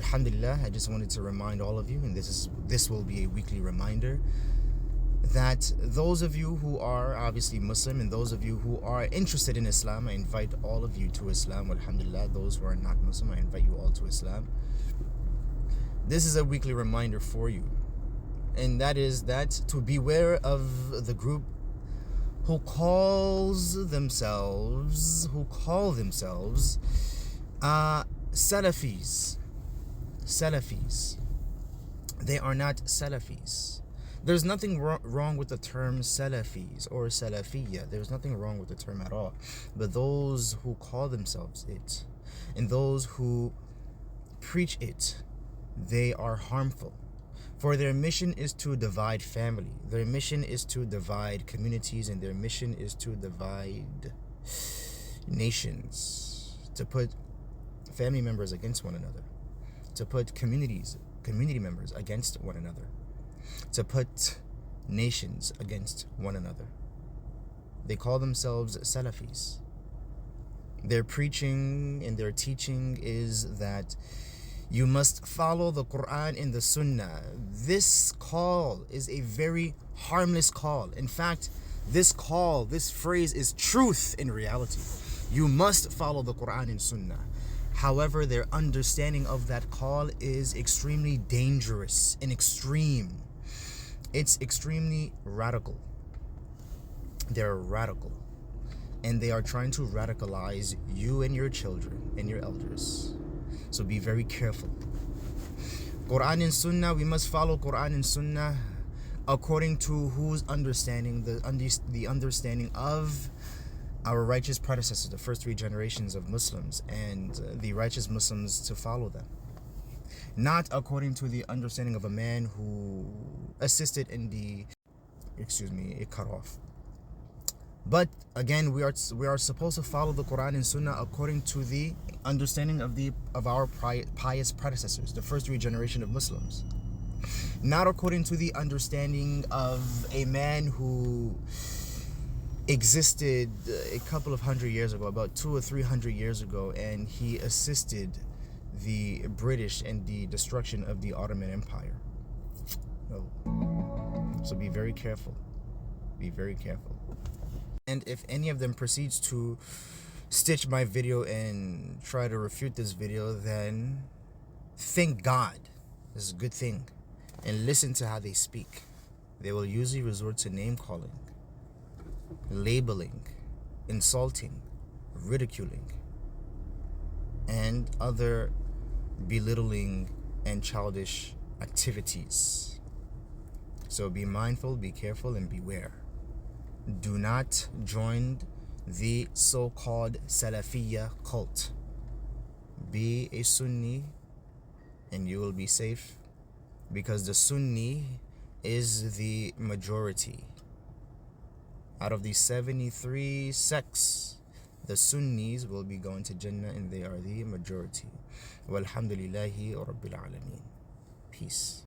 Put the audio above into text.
Alhamdulillah, I just wanted to remind all of you, and this will be a weekly reminder, that those of you who are obviously Muslim and those of you who are interested in Islam, I invite all of you to Islam. Alhamdulillah, those who are not Muslim, I invite you all to Islam. This is a weekly reminder for you, and that is that to beware of the group who call themselves Salafis. They are not Salafis. There's nothing wrong with the term Salafis or Salafiyya. There's nothing wrong with the term at all. But those who call themselves it and those who preach it, they are harmful. For their mission is to divide family. Their mission is to divide communities, and their mission is to divide nations, to put family members against one another, to put community members against one another, to put nations against one another. They call themselves Salafis. Their preaching and their teaching is that you must follow the Quran and the Sunnah. This call is a very harmless call. In fact, this phrase is truth in reality. You must follow the Quran and Sunnah. However, their understanding of that call is extremely dangerous and extreme. It's extremely radical. They're radical. And they are trying to radicalize you and your children and your elders. So be very careful. Quran and Sunnah, we must follow Quran and Sunnah according to whose understanding? The understanding of our righteous predecessors, the first 3 generations of Muslims, and the righteous Muslims to follow them. Not according to the understanding of a man who assisted in it cut off. But again, we are supposed to follow the Quran and Sunnah according to the understanding of our pious predecessors, the first 3 generations of Muslims. Not according to the understanding of a man who existed a couple of hundred years ago, about 200 or 300 years ago, and he assisted the British in the destruction of the Ottoman Empire. So be very careful. Be very careful. And if any of them proceeds to stitch my video and try to refute this video, then thank God. This is a good thing. And listen to how they speak. They will usually resort to name calling, labeling, insulting, ridiculing, and other belittling and childish activities. So be mindful, be careful, and beware. Do not join the so-called Salafiyya cult. Be a Sunni and you will be safe, because the Sunni is the majority. Out of the 73 sects, the Sunnis will be going to Jannah, and they are the majority. Walhamdulillahi Rabbil Alameen. Peace.